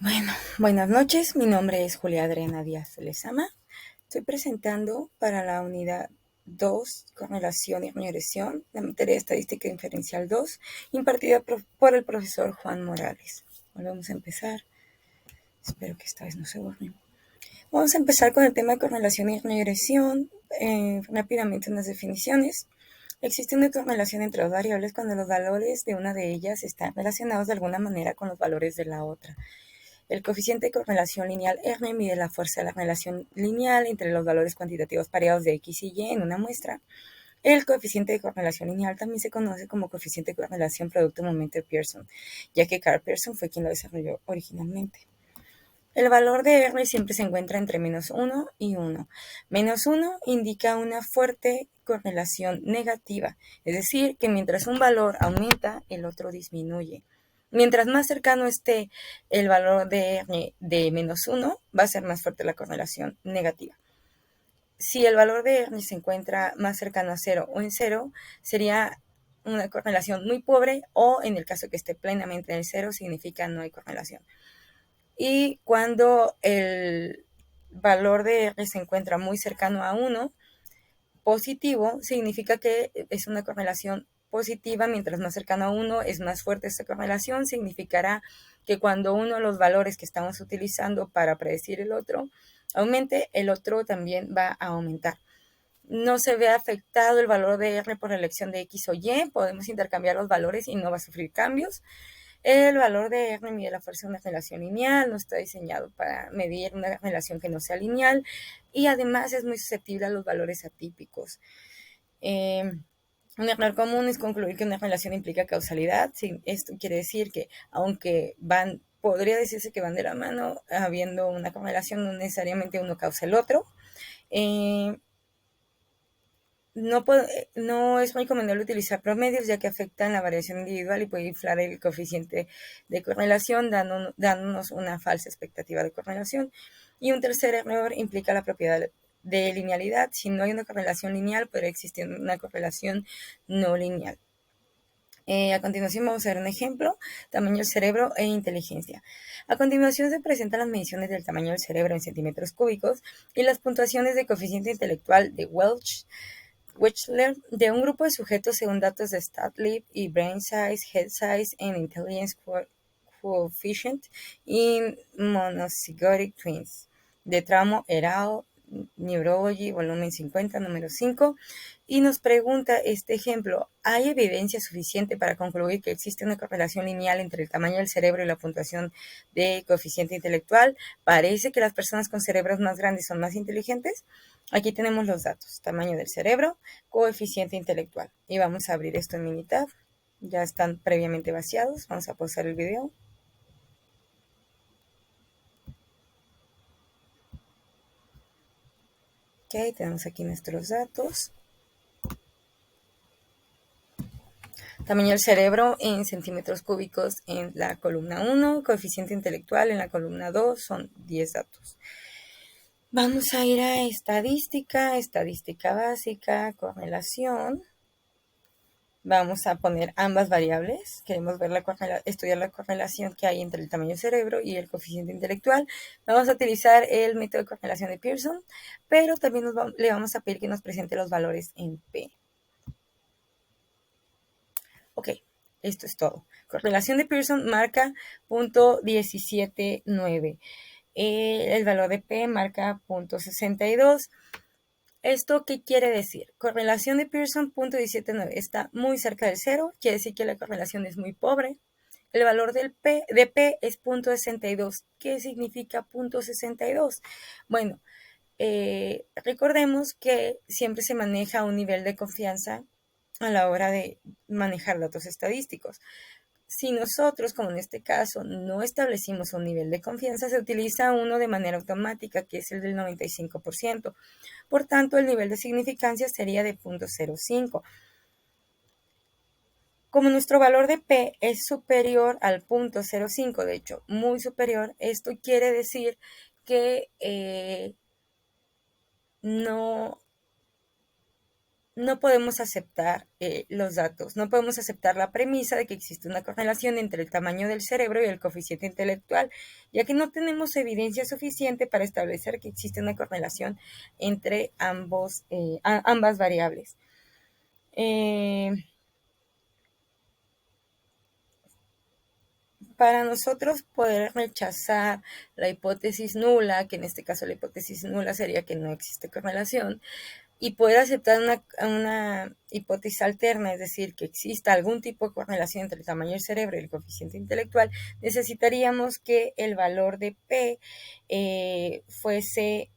Bueno, buenas noches. Mi nombre es Julia Adriana Díaz Lezama. Estoy presentando para la unidad 2, correlación y regresión, la materia de estadística inferencial 2, impartida por el profesor Juan Morales. Vamos a empezar. Espero que esta vez no se borre. Vamos a empezar con el tema de correlación y regresión. Rápidamente unas definiciones. Existe una correlación entre dos variables cuando los valores de una de ellas están relacionados de alguna manera con los valores de la otra. El coeficiente de correlación lineal R mide la fuerza de la relación lineal entre los valores cuantitativos pareados de X y Y en una muestra. El coeficiente de correlación lineal también se conoce como coeficiente de correlación producto-momento de Pearson, ya que Carl Pearson fue quien lo desarrolló originalmente. El valor de R siempre se encuentra entre -1 y 1. -1 indica una fuerte correlación negativa, es decir, que mientras un valor aumenta, el otro disminuye. Mientras más cercano esté el valor de R de -1, va a ser más fuerte la correlación negativa. Si el valor de R se encuentra más cercano a 0 o en 0, sería una correlación muy pobre, o en el caso que esté plenamente en el 0, significa no hay correlación. Y cuando el valor de R se encuentra muy cercano a 1, positivo, significa que es una correlación positiva. Mientras más cercano a 1 es más fuerte esta correlación, significará que cuando uno de los valores que estamos utilizando para predecir el otro aumente, el otro también va a aumentar. No se ve afectado el valor de R por la elección de X o Y, podemos intercambiar los valores y no va a sufrir cambios. El valor de R mide la fuerza de una relación lineal, no está diseñado para medir una relación que no sea lineal, y además es muy susceptible a los valores atípicos. Un error común es concluir que una relación implica causalidad. Sí, esto quiere decir que aunque podría decirse que van de la mano, habiendo una correlación, no necesariamente uno causa el otro. No es muy recomendable utilizar promedios, ya que afectan la variación individual y puede inflar el coeficiente de correlación, dándonos una falsa expectativa de correlación. Y un tercer error implica la propiedad de linealidad. Si no hay una correlación lineal, podría existir una correlación no lineal. A continuación vamos a ver un ejemplo: tamaño del cerebro e inteligencia. A continuación se presentan las mediciones del tamaño del cerebro en centímetros cúbicos y las puntuaciones de coeficiente intelectual de Wechsler de un grupo de sujetos según datos de StatLib y Brain Size, Head Size and Intelligence Coefficient in Monozygotic Twins, de Tramo et al. Neurology, volumen 50, número 5, y nos pregunta este ejemplo: ¿hay evidencia suficiente para concluir que existe una correlación lineal entre el tamaño del cerebro y la puntuación de coeficiente intelectual? ¿Parece que las personas con cerebros más grandes son más inteligentes? Aquí tenemos los datos: tamaño del cerebro, coeficiente intelectual. Y vamos a abrir esto en Minitab. Ya están previamente vaciados. Vamos a pausar el video. Ok, tenemos aquí nuestros datos. Tamaño del cerebro en centímetros cúbicos en la columna 1, coeficiente intelectual en la columna 2, son 10 datos. Vamos a ir a estadística básica, correlación. Vamos a poner ambas variables. Queremos ver estudiar la correlación que hay entre el tamaño del cerebro y el coeficiente intelectual. Vamos a utilizar el método de correlación de Pearson, pero también le vamos a pedir que nos presente los valores en P. Ok, esto es todo. Correlación de Pearson marca .179. El valor de P marca .62. ¿Esto qué quiere decir? Correlación de Pearson .179 está muy cerca del 0, quiere decir que la correlación es muy pobre. El valor de P es .62. ¿Qué significa .62? Bueno, recordemos que siempre se maneja un nivel de confianza a la hora de manejar datos estadísticos. Si nosotros, como en este caso, no establecimos un nivel de confianza, se utiliza uno de manera automática, que es el del 95%. Por tanto, el nivel de significancia sería de .05. Como nuestro valor de P es superior al .05, de hecho, muy superior, esto quiere decir que no no podemos aceptar los datos, no podemos aceptar la premisa de que existe una correlación entre el tamaño del cerebro y el coeficiente intelectual, ya que no tenemos evidencia suficiente para establecer que existe una correlación entre ambas variables. Para nosotros poder rechazar la hipótesis nula, que en este caso la hipótesis nula sería que no existe correlación, y poder aceptar una hipótesis alterna, es decir, que exista algún tipo de correlación entre el tamaño del cerebro y el coeficiente intelectual, necesitaríamos que el valor de P fuese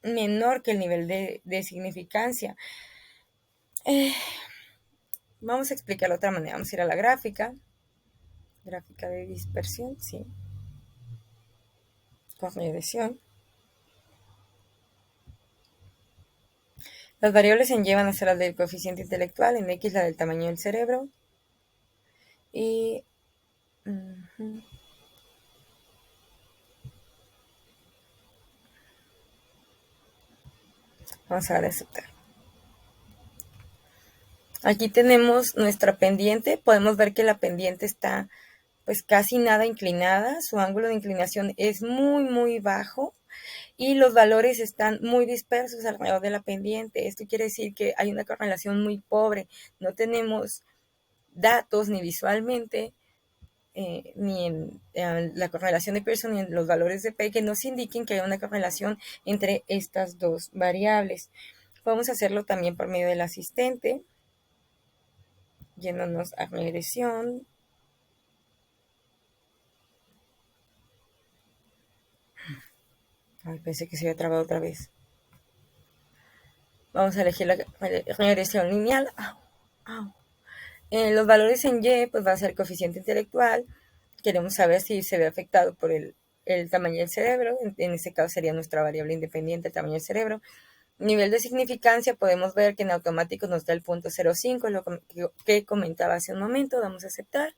menor que el nivel de significancia. Vamos a explicarlo de otra manera. Vamos a ir a la gráfica de dispersión, sí, correlación. Las variables en Y van a ser las del coeficiente intelectual, en X la del tamaño del cerebro. Y vamos a dar a aceptar. Aquí tenemos nuestra pendiente. Podemos ver que la pendiente está pues casi nada inclinada. Su ángulo de inclinación es muy bajo y los valores están muy dispersos alrededor de la pendiente. Esto quiere decir que hay una correlación muy pobre. No tenemos datos ni visualmente ni en la correlación de Pearson ni en los valores de P que nos indiquen que hay una correlación entre estas dos variables. Podemos hacerlo también por medio del asistente, yéndonos a regresión. Ay, pensé que se había trabado otra vez. Vamos a elegir la regresión lineal. Los valores en Y, pues va a ser el coeficiente intelectual. Queremos saber si se ve afectado por el tamaño del cerebro. En este caso sería nuestra variable independiente, el tamaño del cerebro. Nivel de significancia, podemos ver que en automático nos da el punto 0,5, lo que comentaba hace un momento. Damos a aceptar.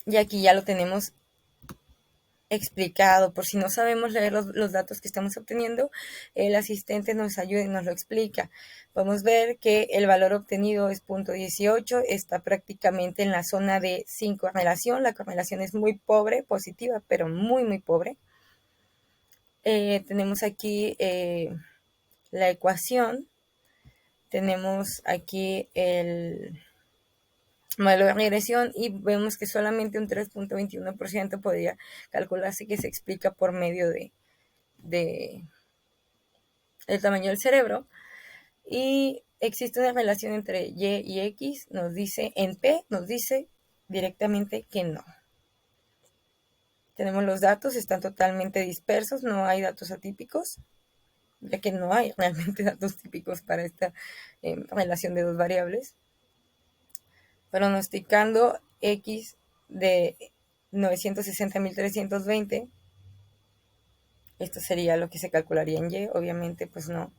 Y aquí ya lo tenemos explicado. Por si no sabemos leer los datos que estamos obteniendo, el asistente nos ayuda y nos lo explica. Podemos ver que el valor obtenido es 0,18, está prácticamente en la zona de sin correlación. La correlación es muy pobre, positiva, pero muy pobre. Tenemos aquí la ecuación, tenemos aquí el modelo de regresión y vemos que solamente un 3.21% podría calcularse que se explica por medio de el tamaño del cerebro. Y existe una relación entre Y y X, nos dice en P, nos dice directamente que no. Tenemos los datos, están totalmente dispersos, no hay datos atípicos, ya que no hay realmente datos típicos para esta relación de dos variables. Pronosticando X de 960.320, esto sería lo que se calcularía en Y. Obviamente pues no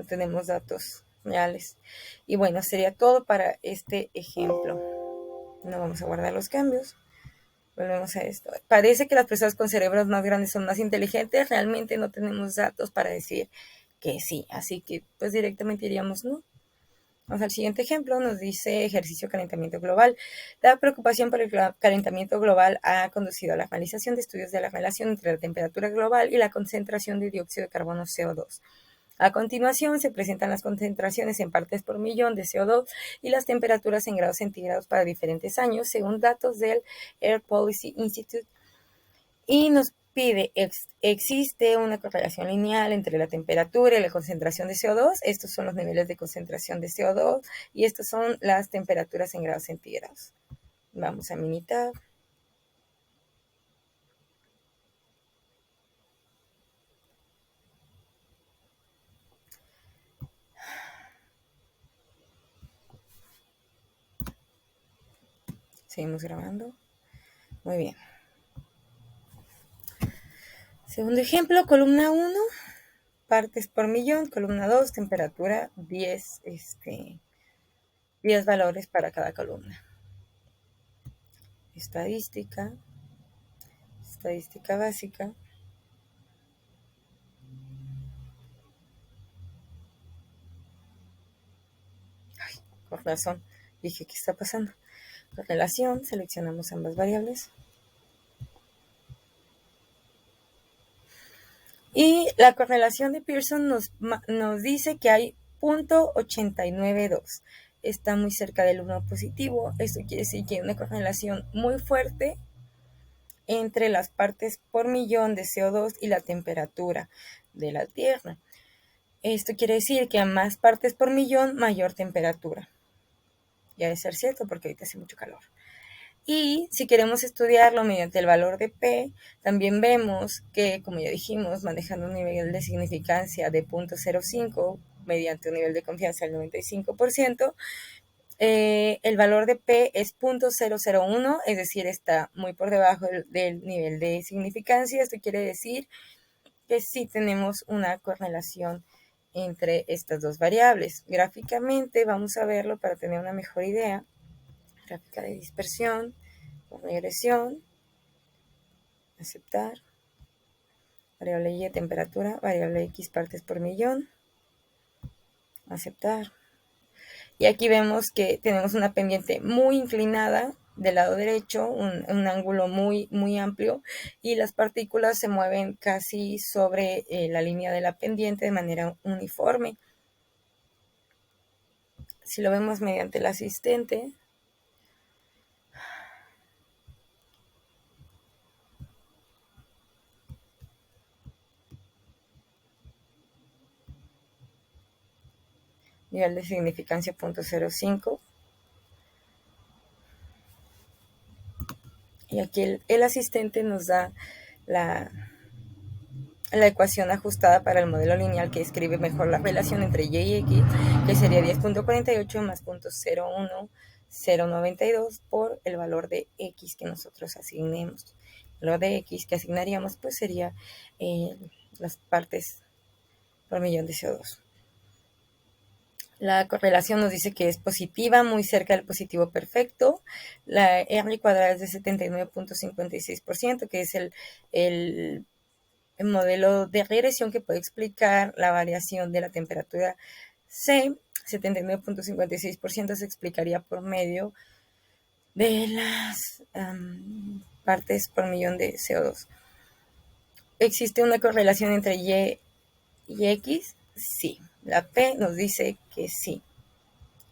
tenemos datos reales. Y bueno, sería todo para este ejemplo. No vamos a guardar los cambios. Volvemos a esto. Parece que las personas con cerebros más grandes son más inteligentes. Realmente no tenemos datos para decir que sí. Así que pues directamente diríamos no. Vamos al siguiente ejemplo, nos dice ejercicio de calentamiento global. La preocupación por el calentamiento global ha conducido a la realización de estudios de la relación entre la temperatura global y la concentración de dióxido de carbono CO2. A continuación se presentan las concentraciones en partes por millón de CO2 y las temperaturas en grados centígrados para diferentes años, según datos del Air Policy Institute. Y nos pide, existe una correlación lineal entre la temperatura y la concentración de CO2. Estos son los niveles de concentración de CO2 y estas son las temperaturas en grados centígrados. Vamos a Minitab. Seguimos grabando. Muy bien. Segundo ejemplo, columna 1, partes por millón, columna 2, temperatura 10 valores para cada columna. Estadística básica. por razón. Dije, ¿qué está pasando? Correlación, seleccionamos ambas variables. Y la correlación de Pearson nos dice que hay 0.892. Está muy cerca del 1 positivo. Esto quiere decir que hay una correlación muy fuerte entre las partes por millón de CO2 y la temperatura de la Tierra. Esto quiere decir que a más partes por millón, mayor temperatura. Ya debe ser cierto porque ahorita hace mucho calor. Y si queremos estudiarlo mediante el valor de P, también vemos que, como ya dijimos, manejando un nivel de significancia de 0.05 mediante un nivel de confianza del 95%, el valor de P es 0.001, es decir, está muy por debajo del nivel de significancia. Esto quiere decir que sí tenemos una correlación entre estas dos variables. Gráficamente vamos a verlo para tener una mejor idea. Gráfica de dispersión, con regresión, aceptar, variable Y temperatura, variable X partes por millón, aceptar. Y aquí vemos que tenemos una pendiente muy inclinada del lado derecho, un ángulo muy amplio, y las partículas se mueven casi sobre la línea de la pendiente de manera uniforme. Si lo vemos mediante el asistente, nivel de significancia 0.05, y aquí el asistente nos da la ecuación ajustada para el modelo lineal que describe mejor la relación entre y y x, que sería 10.48 más 0.01092 por el valor de x que nosotros asignemos. El valor de x que asignaríamos pues sería las partes por millón de CO2. La correlación nos dice que es positiva, muy cerca del positivo perfecto. La R cuadrada es de 79.56%, que es el modelo de regresión que puede explicar la variación de la temperatura C. 79.56% se explicaría por medio de las partes por millón de CO2. ¿Existe una correlación entre Y y X? Sí. La P nos dice que sí.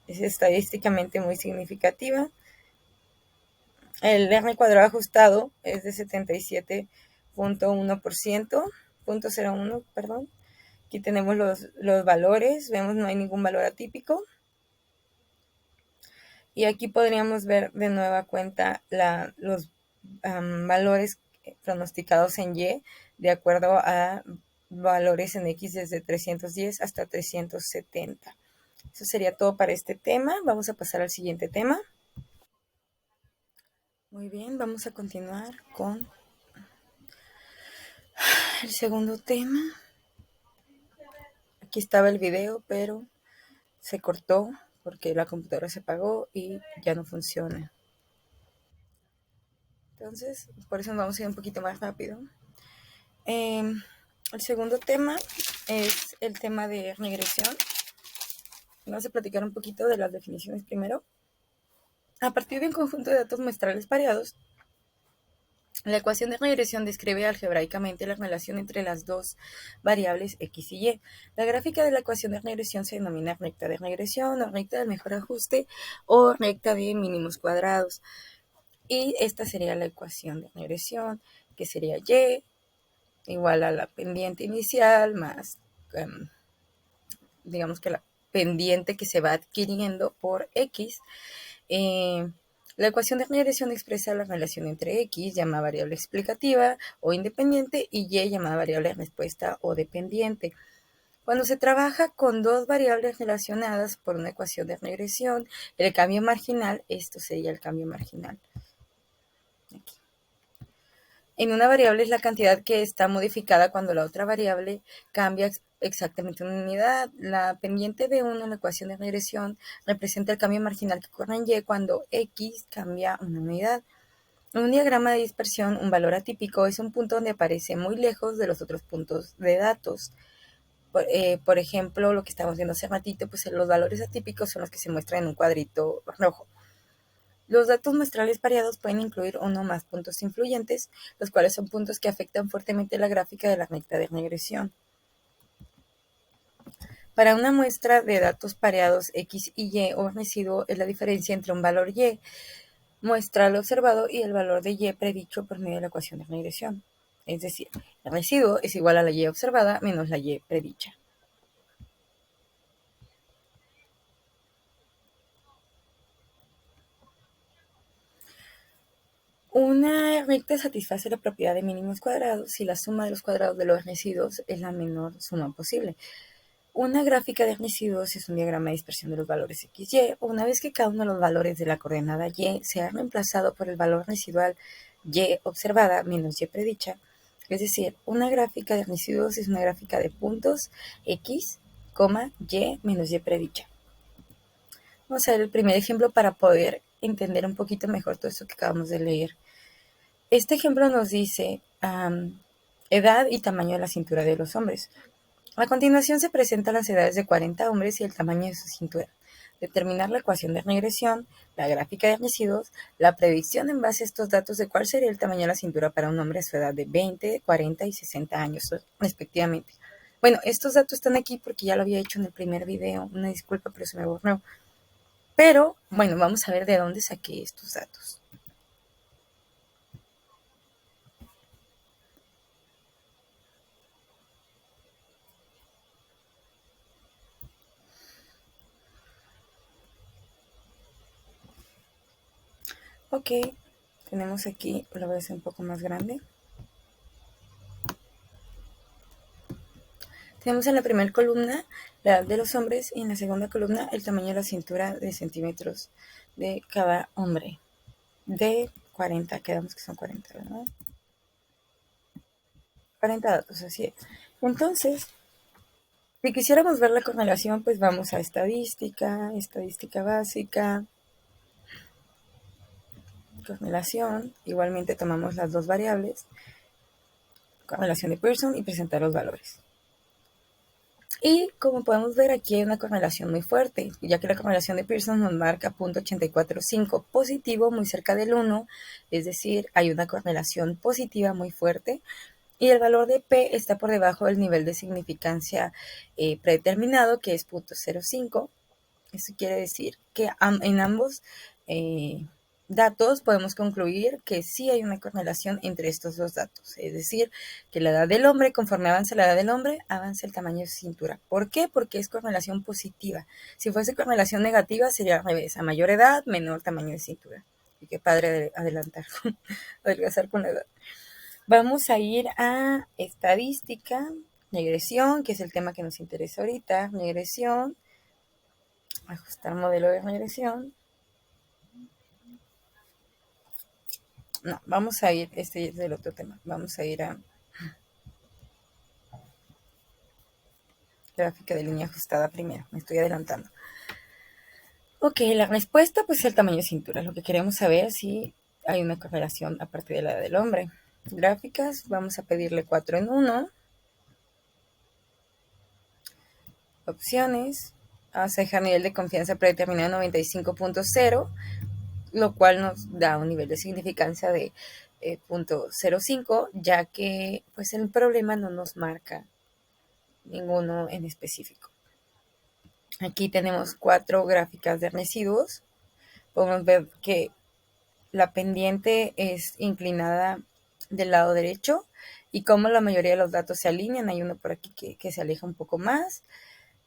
Es estadísticamente muy significativa. El R cuadrado ajustado es de 77.1%, 0.01, perdón. Aquí tenemos los valores, vemos no hay ningún valor atípico. Y aquí podríamos ver de nueva cuenta los valores pronosticados en Y de acuerdo a valores en X desde 310 hasta 370. Eso sería todo para este tema. Vamos a pasar al siguiente tema. Muy bien, vamos a continuar con el segundo tema. Aquí estaba el video, pero se cortó porque la computadora se apagó y ya no funciona. Entonces, por eso nos vamos a ir un poquito más rápido. El segundo tema es el tema de regresión. Vamos a platicar un poquito de las definiciones primero. A partir de un conjunto de datos muestrales pareados, la ecuación de regresión describe algebraicamente la relación entre las dos variables x y y. La gráfica de la ecuación de regresión se denomina recta de regresión o recta del mejor ajuste o recta de mínimos cuadrados. Y esta sería la ecuación de regresión, que sería y igual a la pendiente inicial más, digamos que la pendiente que se va adquiriendo por x. La ecuación de regresión expresa la relación entre x, llamada variable explicativa o independiente, y y, llamada variable respuesta o dependiente. Cuando se trabaja con dos variables relacionadas por una ecuación de regresión, el cambio marginal, esto sería el cambio marginal. Aquí. En una variable es la cantidad que está modificada cuando la otra variable cambia exactamente una unidad. La pendiente de 1 en la ecuación de regresión representa el cambio marginal que ocurre en y cuando x cambia una unidad. En un diagrama de dispersión, un valor atípico es un punto donde aparece muy lejos de los otros puntos de datos. Por ejemplo, lo que estamos viendo hace ratito, pues los valores atípicos son los que se muestran en un cuadrito rojo. Los datos muestrales pareados pueden incluir uno o más puntos influyentes, los cuales son puntos que afectan fuertemente la gráfica de la recta de regresión. Para una muestra de datos pareados X y Y, un residuo es la diferencia entre un valor Y muestral observado y el valor de Y predicho por medio de la ecuación de regresión. Es decir, el residuo es igual a la Y observada menos la Y predicha. Una recta satisface la propiedad de mínimos cuadrados si la suma de los cuadrados de los residuos es la menor suma posible. Una gráfica de residuos es un diagrama de dispersión de los valores X, Y. Una vez que cada uno de los valores de la coordenada Y se ha reemplazado por el valor residual Y observada menos Y predicha, es decir, una gráfica de residuos es una gráfica de puntos X, Y menos Y predicha. Vamos a ver el primer ejemplo para poder entender un poquito mejor todo esto que acabamos de leer. Este ejemplo nos dice edad y tamaño de la cintura de los hombres. A continuación se presentan las edades de 40 hombres y el tamaño de su cintura. Determinar la ecuación de regresión, la gráfica de residuos, la predicción en base a estos datos de cuál sería el tamaño de la cintura para un hombre a su edad de 20, 40 y 60 años respectivamente. Bueno, estos datos están aquí porque ya lo había hecho en el primer video. Una disculpa, pero se me borró. Pero, bueno, vamos a ver de dónde saqué estos datos. Ok, tenemos aquí, lo voy a hacer un poco más grande. Tenemos en la primera columna la edad de los hombres y en la segunda columna el tamaño de la cintura de centímetros de cada hombre. De 40, quedamos que son 40, ¿verdad? 40 datos, así es. Entonces, si quisiéramos ver la correlación, pues vamos a estadística, estadística básica, correlación. Igualmente tomamos las dos variables, correlación de Pearson y presentar los valores. Y como podemos ver, aquí hay una correlación muy fuerte, ya que la correlación de Pearson nos marca 0.845 positivo muy cerca del 1, es decir, hay una correlación positiva muy fuerte, y el valor de P está por debajo del nivel de significancia predeterminado, que es 0.05. Eso quiere decir que en ambos datos podemos concluir que sí hay una correlación entre estos dos datos, es decir, que la edad del hombre, conforme avanza la edad del hombre, avanza el tamaño de su cintura. ¿Por qué? Porque es correlación positiva. Si fuese correlación negativa sería al revés, a mayor edad, menor tamaño de cintura. Y qué padre adelantar, adelgazar con la edad. Vamos a ir a estadística, regresión, que es el tema que nos interesa ahorita, regresión, ajustar modelo de regresión. No, vamos a ir, este es el otro tema, vamos a ir a gráfica de línea ajustada primero, me estoy adelantando. Ok, la respuesta pues es el tamaño de cintura, lo que queremos saber si hay una correlación a partir de la edad del hombre. Gráficas, vamos a pedirle 4 en 1. Opciones, vamos a dejar nivel de confianza predeterminado 95.0, lo cual nos da un nivel de significancia de 0.05, ya que pues el problema no nos marca ninguno en específico. Aquí tenemos 4 gráficas de residuos. Podemos ver que la pendiente es inclinada del lado derecho y como la mayoría de los datos se alinean, hay uno por aquí que se aleja un poco más.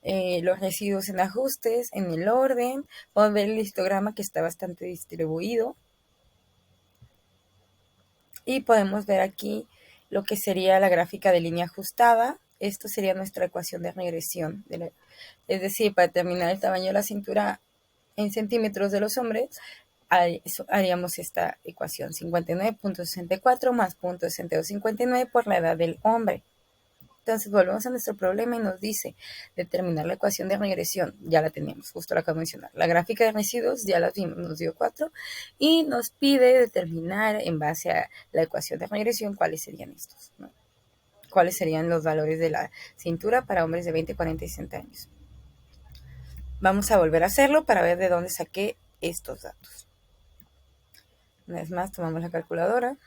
Los residuos en ajustes, en el orden. Podemos ver el histograma que está bastante distribuido. Y podemos ver aquí lo que sería la gráfica de línea ajustada. Esto sería nuestra ecuación de regresión. Es decir, para determinar el tamaño de la cintura en centímetros de los hombres, haríamos esta ecuación: 59.64 más 0.6259 por la edad del hombre. Entonces volvemos a nuestro problema y nos dice determinar la ecuación de regresión. Ya la teníamos, justo la acabo de mencionar. La gráfica de residuos ya la vimos, nos dio 4 y nos pide determinar en base a la ecuación de regresión cuáles serían estos, ¿no? cuáles serían los valores de la cintura para hombres de 20, 40 y 60 años. Vamos a volver a hacerlo para ver de dónde saqué estos datos. Una vez más, tomamos la calculadora.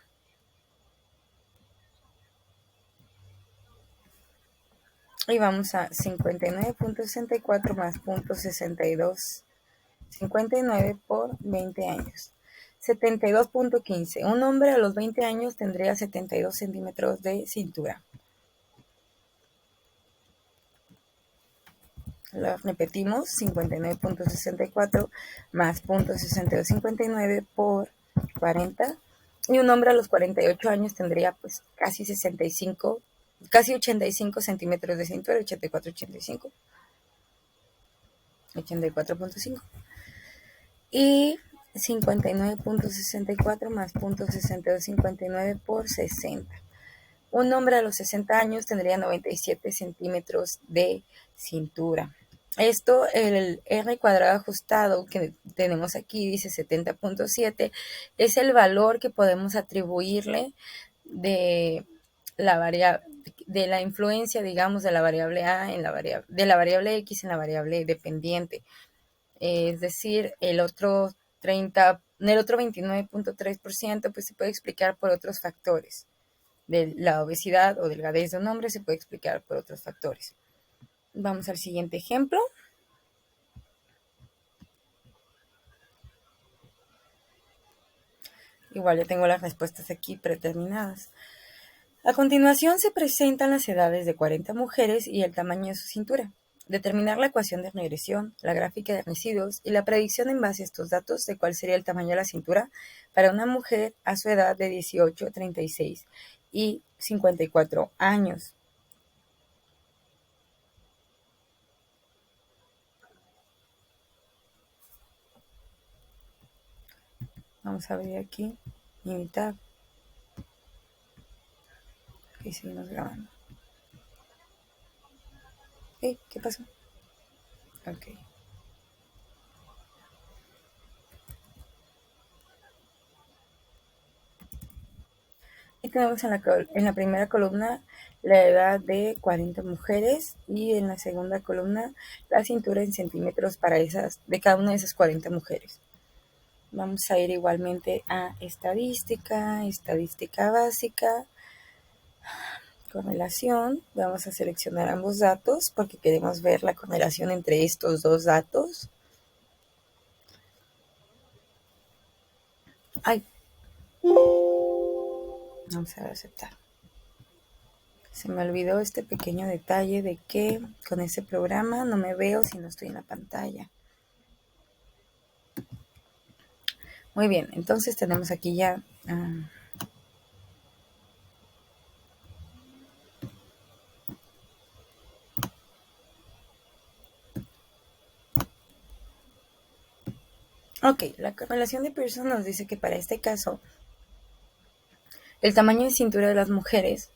Y vamos a 59.64 más 0.62. 59 por 20 años. 72.15. Un hombre a los 20 años tendría 72 centímetros de cintura. Lo repetimos, 59.64 más 0.6259 por 40. Y un hombre a los 48 años tendría pues casi 65, casi 85 centímetros de cintura, 84.85. 84.5. Y 59.64 más 0.6259 por 60. Un hombre a los 60 años tendría 97 centímetros de cintura. Esto, el R cuadrado ajustado que tenemos aquí, dice 70.7, es el valor que podemos atribuirle de la influencia, digamos, de la variable A en de la variable X en la variable dependiente. Es decir, el otro 29.3%, pues se puede explicar por otros factores. De la obesidad o delgadez de un hombre se puede explicar por otros factores. Vamos al siguiente ejemplo. Igual ya tengo las respuestas aquí predeterminadas. A continuación se presentan las edades de 40 mujeres y el tamaño de su cintura. Determinar la ecuación de regresión, la gráfica de residuos y la predicción en base a estos datos de cuál sería el tamaño de la cintura para una mujer a su edad de 18, 36 y 54 años. Vamos a ver aquí, imitar. Y seguimos grabando. ¿Qué pasó? Ok. Y tenemos en la primera columna la edad de 40 mujeres y en la segunda columna la cintura en centímetros de cada una de esas 40 mujeres. Vamos a ir igualmente a estadística básica, correlación. Vamos a seleccionar ambos datos porque queremos ver la correlación entre estos dos datos. Vamos a aceptar. Se me olvidó este pequeño detalle de que con este programa no me veo si no estoy en la pantalla. Muy bien, entonces tenemos aquí ya ok, la correlación de Pearson nos dice que para este caso el tamaño de cintura de las mujeres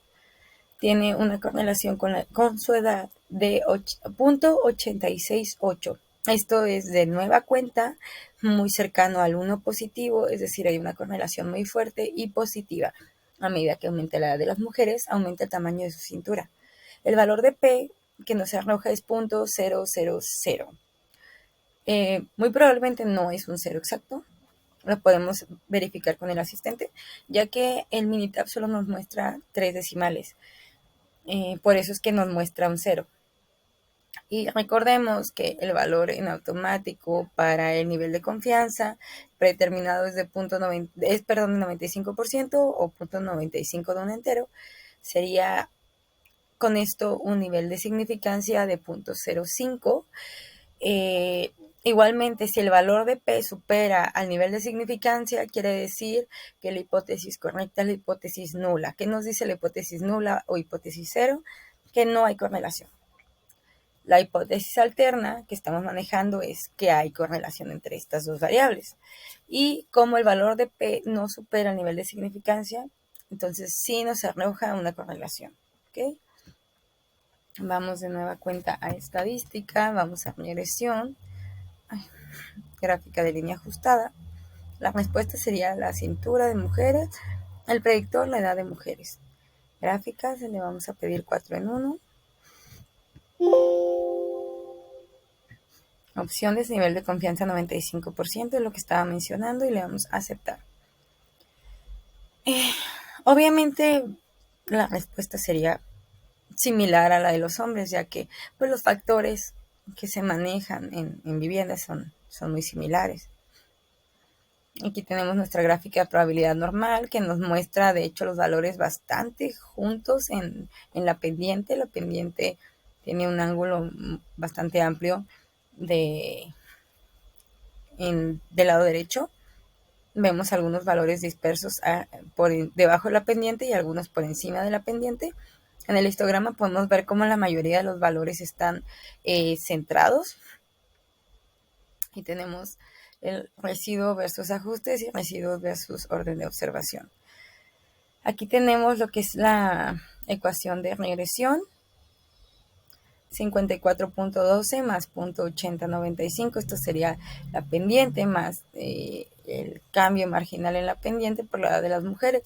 tiene una correlación con su edad de 0.868. Esto es de nueva cuenta muy cercano al 1 positivo, es decir, hay una correlación muy fuerte y positiva. A medida que aumenta la edad de las mujeres, aumenta el tamaño de su cintura. El valor de P que nos arroja es 0.000. Muy probablemente no es un cero exacto. Lo podemos verificar con el asistente, ya que el Minitab solo nos muestra 3 decimales. Por eso es que nos muestra un 0. Y recordemos que el valor en automático para el nivel de confianza predeterminado es de 95% o 0.95 de un entero. Sería con esto un nivel de significancia de 0.05. Igualmente, si el valor de P supera al nivel de significancia, quiere decir que la hipótesis correcta es la hipótesis nula. ¿Qué nos dice la hipótesis nula o hipótesis cero? Que no hay correlación. La hipótesis alterna que estamos manejando es que hay correlación entre estas dos variables. Y como el valor de P no supera el nivel de significancia, entonces sí nos arroja una correlación. ¿Okay? Vamos de nueva cuenta a estadística, vamos a regresión. Gráfica de línea ajustada. La respuesta sería la cintura de mujeres, el predictor la edad de mujeres. gráficas, le vamos a pedir 4 en 1. Opciones, nivel de confianza 95%, es lo que estaba mencionando, y le vamos a aceptar. Obviamente la respuesta sería similar a la de los hombres, ya que pues, los factores que se manejan en viviendas son muy similares. Aquí tenemos nuestra gráfica de probabilidad normal, que nos muestra de hecho los valores bastante juntos en la pendiente. La pendiente tiene un ángulo bastante amplio del lado derecho. Vemos algunos valores dispersos por debajo de la pendiente y algunos por encima de la pendiente. En el histograma podemos ver cómo la mayoría de los valores están centrados. Y tenemos el residuo versus ajustes y residuos versus orden de observación. Aquí tenemos lo que es la ecuación de regresión. 54.12 más 0.8095, esto sería la pendiente más el cambio marginal en la pendiente por la edad de las mujeres.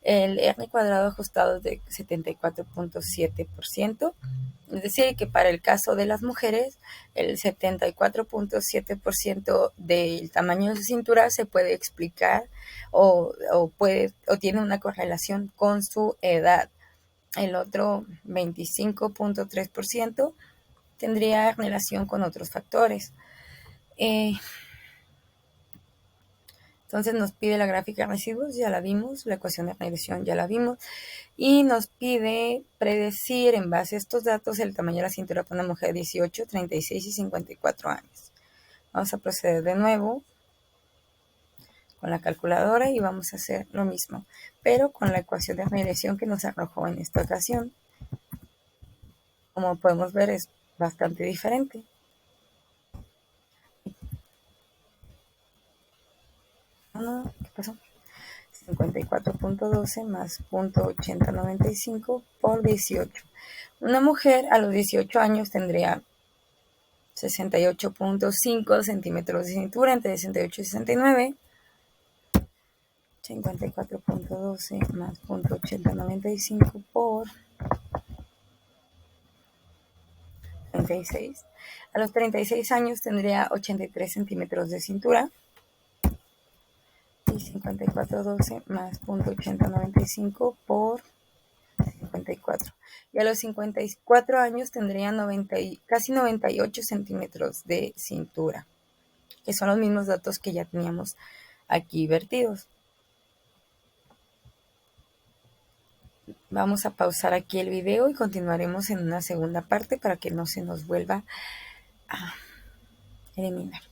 El R cuadrado ajustado es de 74.7%, es decir, que para el caso de las mujeres, el 74.7% del tamaño de su cintura se puede explicar o tiene una correlación con su edad. El otro 25.3% tendría relación con otros factores. Entonces nos pide la gráfica de residuos, ya la vimos, la ecuación de regresión ya la vimos, y nos pide predecir en base a estos datos el tamaño de la cintura para una mujer de 18, 36 y 54 años. Vamos a proceder de nuevo con la calculadora y vamos a hacer lo mismo, pero con la ecuación de regresión que nos arrojó en esta ocasión. Como podemos ver, es bastante diferente. ¿Qué pasó? 54.12 más 0.8095 por 18. Una mujer a los 18 años tendría 68.5 centímetros de cintura, entre 68 y 69. 54.12 más 0.8095 por 36. A los 36 años tendría 83 centímetros de cintura. Y 54.12 más 0.8095 por 54. Y a los 54 años tendría casi 98 centímetros de cintura, que son los mismos datos que ya teníamos aquí vertidos. Vamos a pausar aquí el video y continuaremos en una segunda parte para que no se nos vuelva a eliminar.